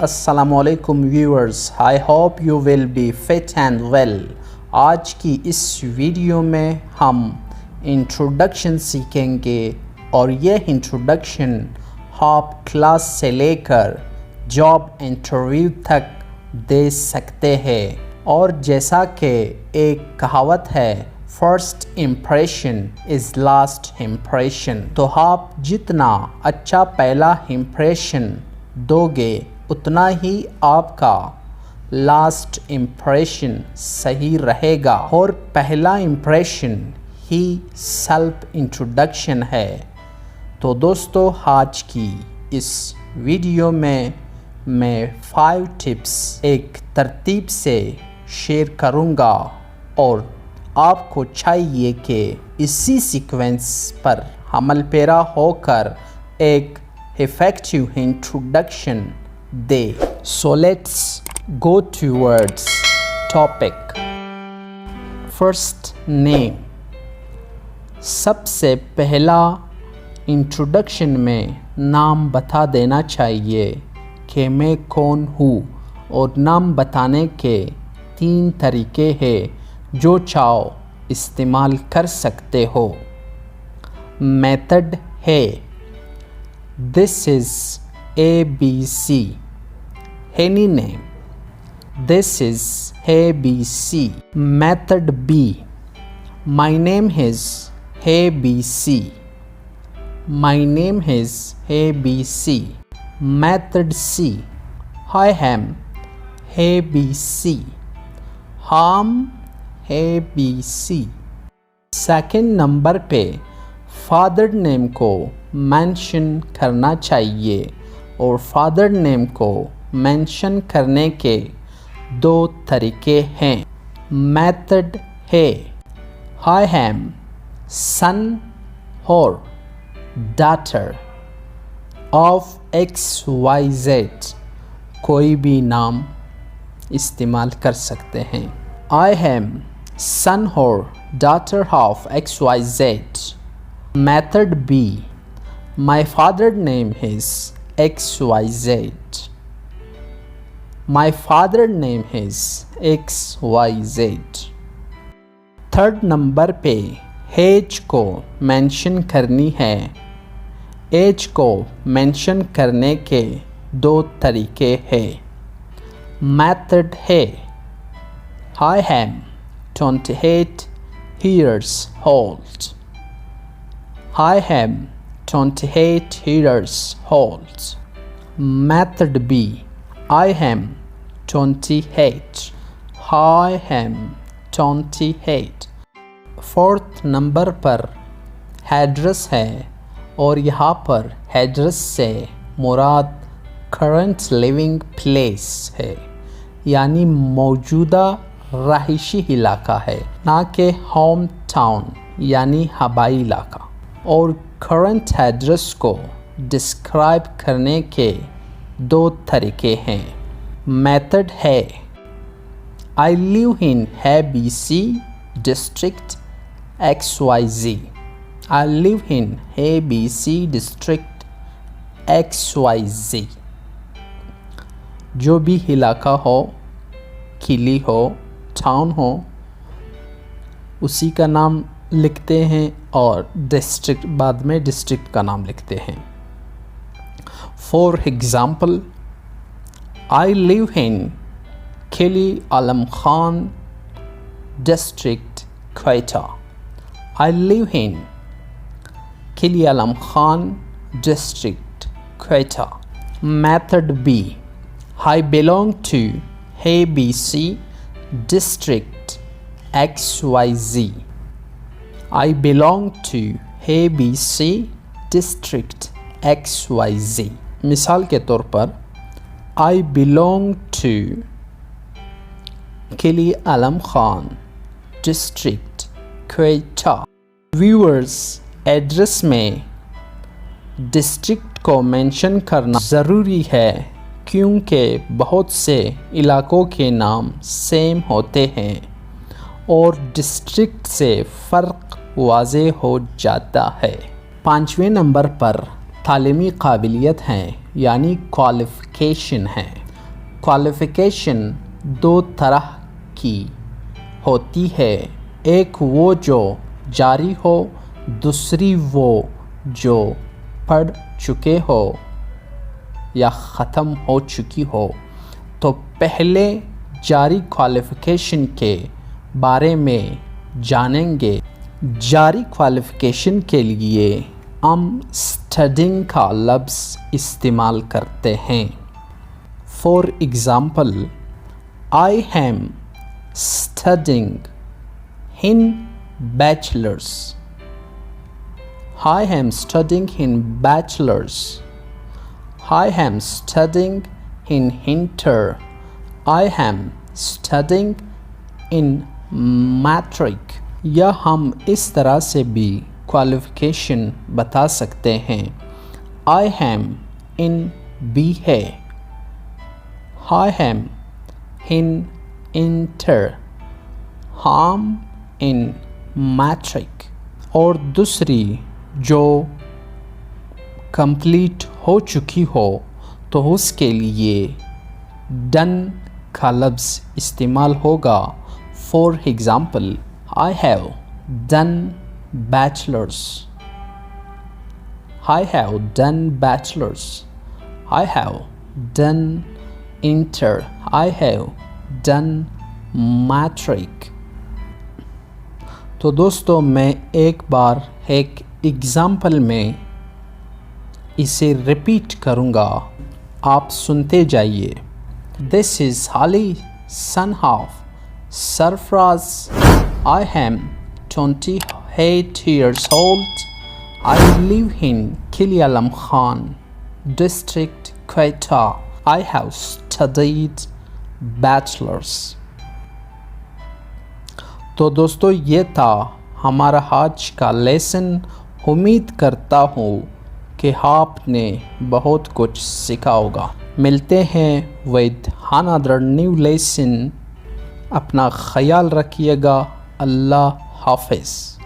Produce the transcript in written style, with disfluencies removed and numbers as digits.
अस्सलामुअलैकुम viewers, I hope you will be fit and well. आज की इस वीडियो में हम इंट्रोडक्शन सीखेंगे और यह इंट्रोडक्शन आप क्लास से लेकर जॉब इंटरव्यू तक दे सकते हैं। और जैसा कि एक कहावत है, first impression is last impression, तो आप जितना अच्छा पहला इम्प्रेशन दोगे उतना ही आपका लास्ट इम्प्रेशन सही रहेगा। और पहला इम्प्रेशन ही सेल्फ इंट्रोडक्शन है। तो दोस्तों, आज की इस वीडियो में मैं 5 टिप्स एक तरतीब से शेयर करूंगा और आपको चाहिए कि इसी सीक्वेंस पर अमल पेरा होकर एक effective introduction they. So let's go towards topic. First, name. सबसे पहला इंट्रोडक्शन में नाम बता देना चाहिए कि मैं कौन हूँ। और नाम बताने के 3 तरीके हैं जो चाहो इस्तेमाल कर सकते हो। मेथड है this is ABC, any name. This is ABC. Method B, my name is ABC. My name is ABC. Method C, I am ABC. I'm ABC. Second number पे फादर नेम को मेंशन करना चाहिए और father name को mention करने के 2 तरीके हैं। मेथड है आई am son or daughter of XYZ। कोई भी नाम इस्तेमाल कर सकते हैं। आई am son or daughter of XYZ। Method B, my father name is XYZ. My father name is XYZ. Third number पे एज को मेंशन करनी है। एज को मेंशन करने के 2 तरीके हैं। मेथड है I am 28 years old. I am 28 years old. Method B, I am 28. I am 28. Fourth number पर एड्रेस है और यहाँ पर एड्रेस से मुराद करंट लिविंग प्लेस है, यानी मौजूदा रहायशी इलाका है, ना कि होम टाउन यानी हवाई इलाका। और करंट एड्रेस को डिस्क्राइब करने के 2 तरीके हैं। मेथड है आई लिव इन ABC डिस्ट्रिक्ट XYZ। आई लिव इन ABC डिस्ट्रिक्ट XYZ। जो भी इलाका हो, किली हो, टाउन हो, उसी का नाम लिखते हैं और डिस्ट्रिक्ट बाद में डिस्ट्रिक्ट का नाम लिखते हैं। For example, I live in Killi Alam Khan district Quetta. I live in Killi Alam Khan district Quetta. Method B, I belong to ABC district XYZ। I belong to ABC district XYZ। मिसाल के तौर पर I belong to Killi Alam Khan district Quetta. Viewers, address में district को mention करना ज़रूरी है क्योंकि बहुत से इलाकों के नाम सेम होते हैं और डिस्ट्रिक्ट से फ़र्क वाज़े हो जाता है। 5वें नंबर पर तालीमी काबिलियत हैं यानी क्वालिफ़िकेशन है। क्वालिफ़िकेशन दो तरह की होती है, एक वो जो जारी हो, दूसरी वो जो पढ़ चुके हो या ख़त्म हो चुकी हो। तो पहले जारी क्वालिफ़िकेशन के बारे में जानेंगे। जारी क्वालिफ़िकेशन के लिए हम स्टडिंग का लफ्ज़ इस्तेमाल करते हैं। For example, I am studying in bachelors. I am studying in bachelor's. I am studying in inter. I am studying in matric. या हम इस तरह से भी क्वालिफ़िकेशन बता सकते हैं। I am in BA. I am in inter. I'm in matric. और दूसरी जो कंप्लीट हो चुकी हो तो उसके लिए डन का लफ्ज़ इस्तेमाल होगा। For example, I have done bachelors. I have done bachelors. I have done inter. I have done matric. तो दोस्तों, मैं एक बार एक एग्ज़ाम्पल में इसे रिपीट करूँगा, आप सुनते जाइए। This is Ali son of Sarfaraz. I am 28 years old. I live in Kili Alam Khan district, Quetta. I have studied bachelor's. तो दोस्तों, ये था हमारा आज का लेसन। उम्मीद करता हूँ कि आपने बहुत कुछ सीखा होगा। मिलते हैं विद अनदर न्यू लेसन। अपना ख्याल रखिएगा। अल्लाह हाफ़िज़।